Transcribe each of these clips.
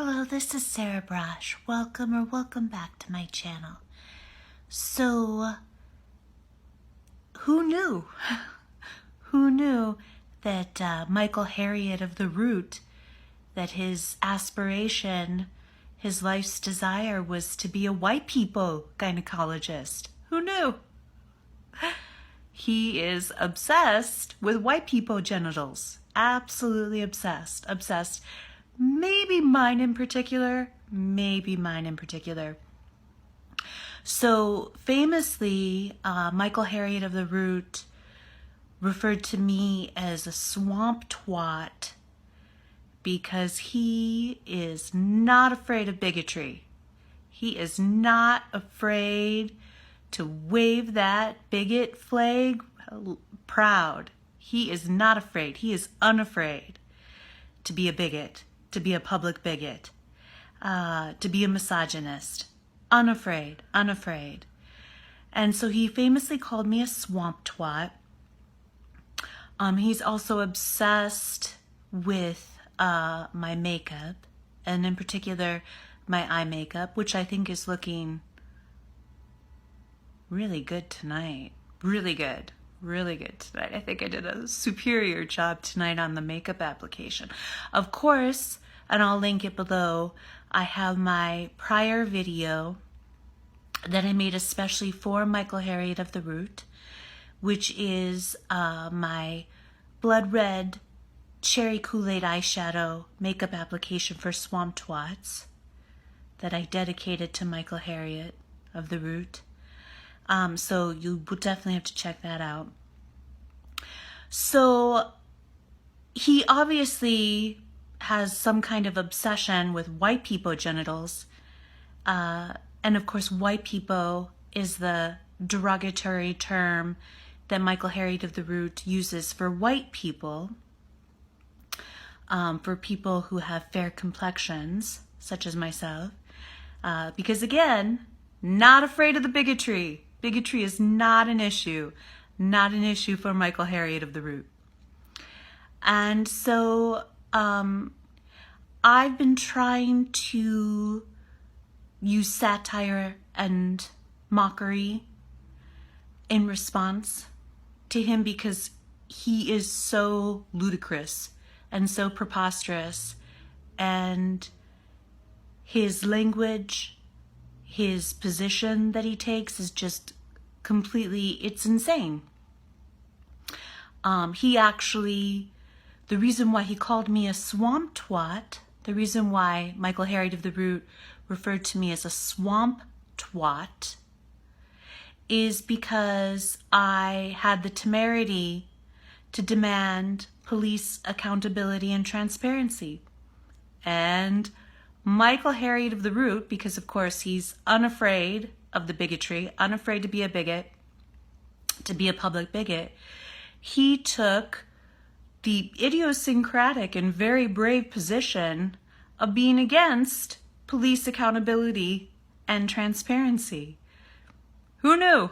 Hello, this is Sarah Braasch. Welcome back to my channel. So, who knew? Who knew that Michael Harriot of the Root, that his aspiration, his life's desire was to be a Wypipo gynecologist? Who knew? He is obsessed with Wypipo genitals. Absolutely obsessed. Obsessed. Maybe mine in particular. So famously, Michael Harriot of the Root referred to me as a swamp twat because he is not afraid of bigotry. He is not afraid to wave that bigot flag proud. He is not afraid. He is unafraid to be a bigot, to be a public bigot, to be a misogynist. Unafraid. And so he famously called me a swamp twat. He's also obsessed with my makeup, and in particular my eye makeup, which I think is looking really good tonight. Really good tonight. I think I did a superior job tonight on the makeup application. Of course, and I'll link it below, I have my prior video that I made especially for Michael Harriot of the Root, which is my blood red cherry Kool-Aid eyeshadow makeup application for swamp twats that I dedicated to Michael Harriot of the Root. So you would definitely have to check that out. So he obviously has some kind of obsession with Wypipo genitals. And of course, Wypipo is the derogatory term that Michael Harriot of the Root uses for white people, for people who have fair complexions, such as myself. Because again, not afraid of the bigotry. Bigotry is not an issue for Michael Harriot of the Root. And so I've been trying to use satire and mockery in response to him because he is so ludicrous and so preposterous, and his language, his position that he takes is just completely, it's insane. He actually, the reason why he called me a swamp twat, the reason why Michael Harriot of the Root referred to me as a swamp twat, is because I had the temerity to demand police accountability and transparency. And Michael Harriot of the Root, because of course he's unafraid of the bigotry, unafraid to be a bigot, to be a public bigot, he took the idiosyncratic and very brave position of being against police accountability and transparency. Who knew?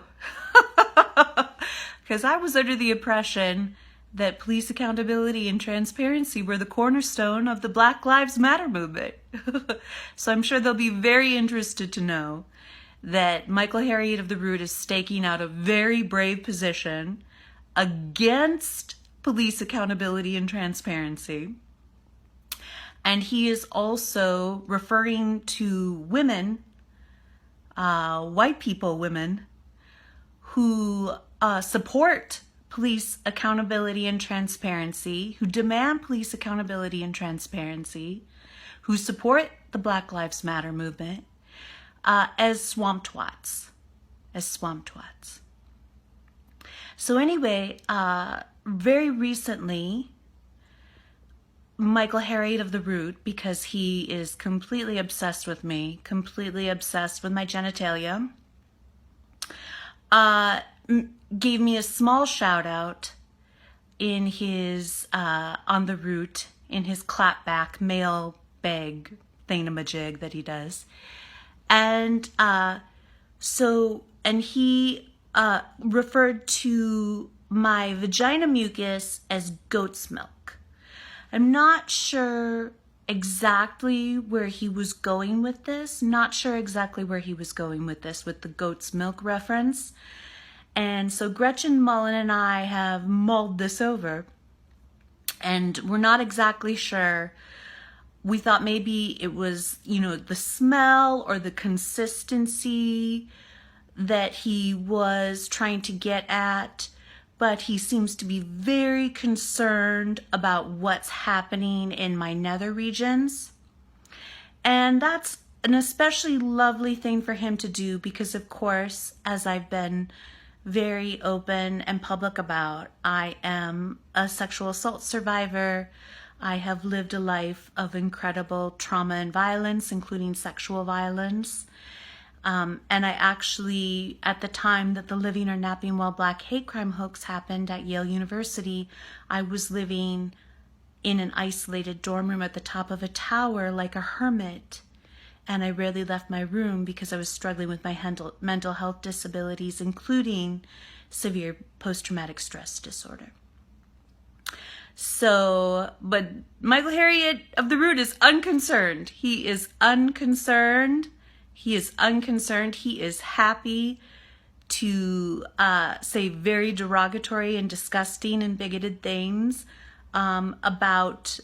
Because I was under the impression that police accountability and transparency were the cornerstone of the Black Lives Matter movement. So I'm sure they'll be very interested to know that Michael Harriot of the Root is staking out a very brave position against police accountability and transparency. And he is also referring to women, white people women, who support police accountability and transparency, who demand police accountability and transparency, who support the Black Lives Matter movement, as swamp twats. So anyway, very recently, Michael Harriot of the Root, because he is completely obsessed with me, completely obsessed with my genitalia, gave me a small shout out in his, on the Root, in his clapback mail bag thingamajig that he does. And he referred to my vagina mucus as goat's milk. I'm not sure exactly where he was going with this. Not sure exactly where he was going with this, with the goat's milk reference. And so Gretchen Mullen and I have mulled this over, and we're not exactly sure. We thought maybe it was, the smell or the consistency that he was trying to get at, but he seems to be very concerned about what's happening in my nether regions. And that's an especially lovely thing for him to do because, of course, as I've been very open and public about, I am a sexual assault survivor. I have lived a life of incredible trauma and violence, including sexual violence. And I actually, at the time that the Living or Napping While Black hate crime hoax happened at Yale University, I was living in an isolated dorm room at the top of a tower like a hermit. And I rarely left my room because I was struggling with my mental health disabilities, including severe post-traumatic stress disorder. So, but Michael Harriot of the Root is unconcerned. He is unconcerned. He is unconcerned. He is happy to say very derogatory and disgusting and bigoted things about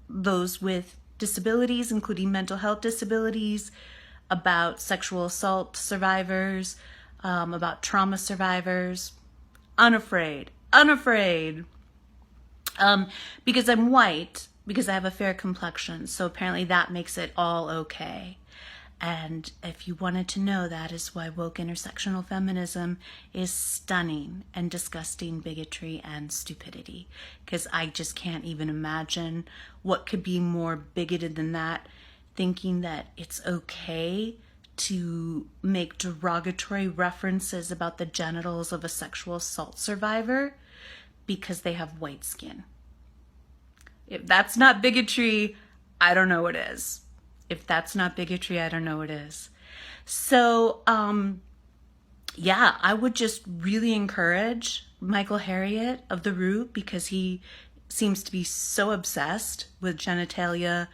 those with disabilities, including mental health disabilities, about sexual assault survivors, about trauma survivors. Unafraid. Because I'm white, because I have a fair complexion, so apparently that makes it all okay. And if you wanted to know, that is why woke intersectional feminism is stunning and disgusting bigotry and stupidity. Because I just can't even imagine what could be more bigoted than that, thinking that it's okay to make derogatory references about the genitals of a sexual assault survivor because they have white skin. If that's not bigotry, I don't know what is. If that's not bigotry, I don't know what is. So, yeah, I would just really encourage Michael Harriot of the Root, because he seems to be so obsessed with genitalia,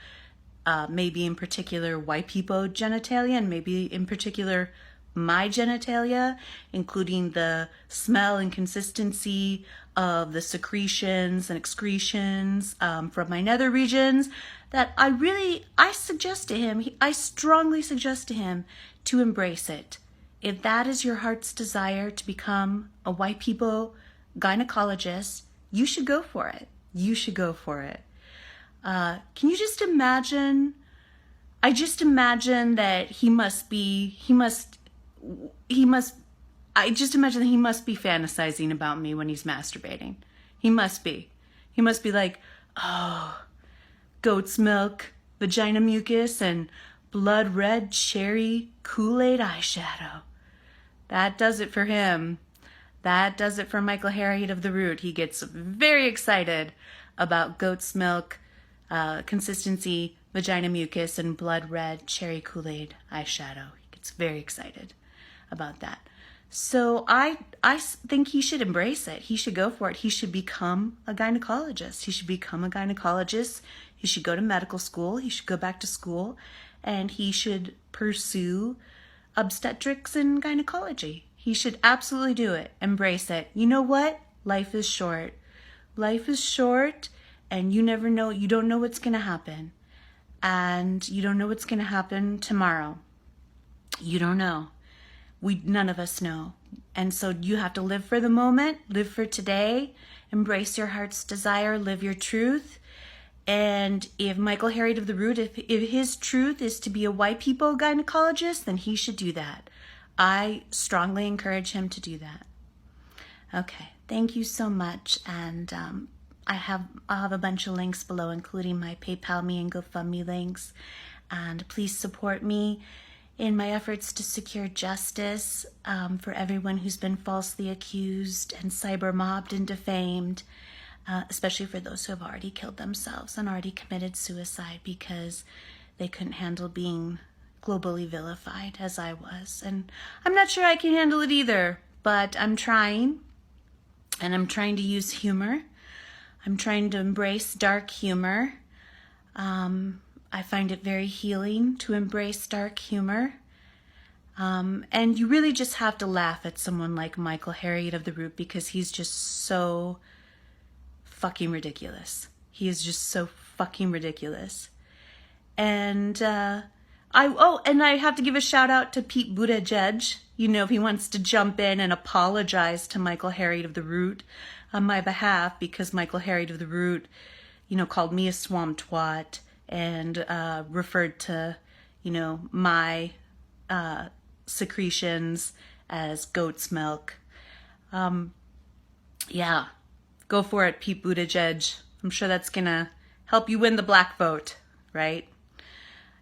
maybe in particular Wypipo genitalia, and maybe in particular my genitalia, including the smell and consistency of the secretions and excretions from my nether regions, that I suggest to him, I strongly suggest to him to embrace it. If that is your heart's desire, to become a Wypipo gynecologist, you should go for it. You should go for it. Can you just imagine? I just imagine that I just imagine that he must be fantasizing about me when he's masturbating. He must be. He must be like, oh, goat's milk, vagina mucus, and blood red cherry Kool-Aid eyeshadow. That does it for him. That does it for Michael Harriot of the Root. He gets very excited about goat's milk, consistency, vagina mucus, and blood red cherry Kool-Aid eyeshadow. He gets very excited about that. So I think he should embrace it. He should go for it. He should become a gynecologist. He should become a gynecologist. He should go to medical school. He should go back to school, and he should pursue obstetrics and gynecology. He should absolutely do it. Embrace it. You know what? Life is short. Life is short, and you never know. You don't know what's going to happen. And you don't know what's going to happen tomorrow. You don't know. None of us know. And so you have to live for the moment, live for today, embrace your heart's desire, live your truth. And if Michael Harriot of the Root, if his truth is to be a Wypipo gynecologist, then he should do that. I strongly encourage him to do that. Okay, thank you so much. And I'll have a bunch of links below, including my PayPal me and GoFundMe links. And please support me in my efforts to secure justice for everyone who's been falsely accused and cyber mobbed and defamed, especially for those who have already killed themselves and already committed suicide because they couldn't handle being globally vilified as I was. And I'm not sure I can handle it either, but I'm trying, and I'm trying to use humor. I'm trying to embrace dark humor. I find it very healing to embrace dark humor. And you really just have to laugh at someone like Michael Harriot of the Root because he's just so fucking ridiculous. He is just so fucking ridiculous. And I have to give a shout out to Pete Buttigieg. You know, if he wants to jump in and apologize to Michael Harriot of the Root on my behalf, because Michael Harriot of the Root, you know, called me a swamp twat and referred to, you know, my secretions as goat's milk. Yeah, go for it, Pete Buttigieg. I'm sure that's gonna help you win the black vote, right?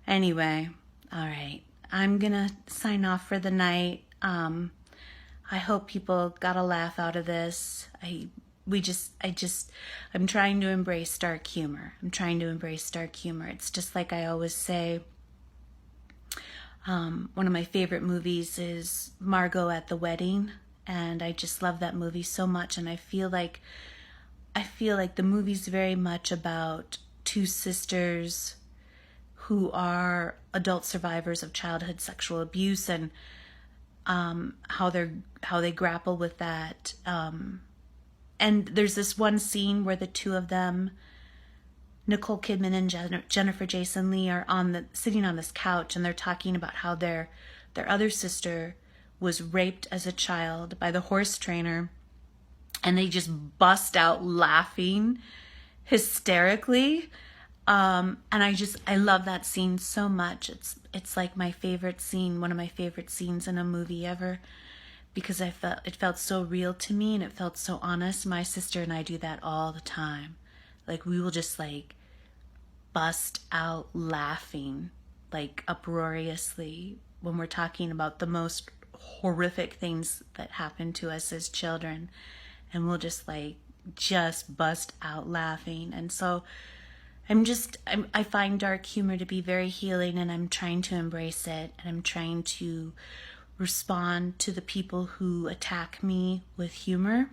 Anyway, all right, I'm gonna sign off for the night. I hope people got a laugh out of this. I'm trying to embrace dark humor. It's just like I always say, one of my favorite movies is Margot at the Wedding, and I just love that movie so much. And I feel like the movie's very much about two sisters who are adult survivors of childhood sexual abuse, and how they grapple with that. And there's this one scene where the two of them, Nicole Kidman and Jennifer Jason Leigh, are sitting on this couch, and they're talking about how their other sister was raped as a child by the horse trainer, and they just bust out laughing hysterically. And I love that scene so much. It's like my favorite scene, one of my favorite scenes in a movie ever, because it felt so real to me, and it felt so honest. My sister and I do that all the time. Like, we will just like bust out laughing, like uproariously, when we're talking about the most horrific things that happen to us as children, and we'll just bust out laughing. And so I find dark humor to be very healing, and I'm trying to embrace it, and I'm trying to respond to the people who attack me with humor.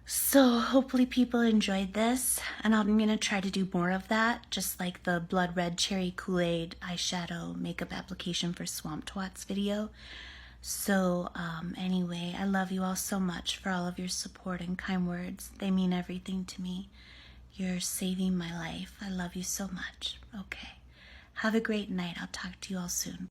So hopefully people enjoyed this, and I'm going to try to do more of that, just like the Blood Red Cherry Kool-Aid eyeshadow makeup application for Swamp Twats video. So anyway, I love you all so much for all of your support and kind words. They mean everything to me. You're saving my life. I love you so much. Okay. Have a great night. I'll talk to you all soon.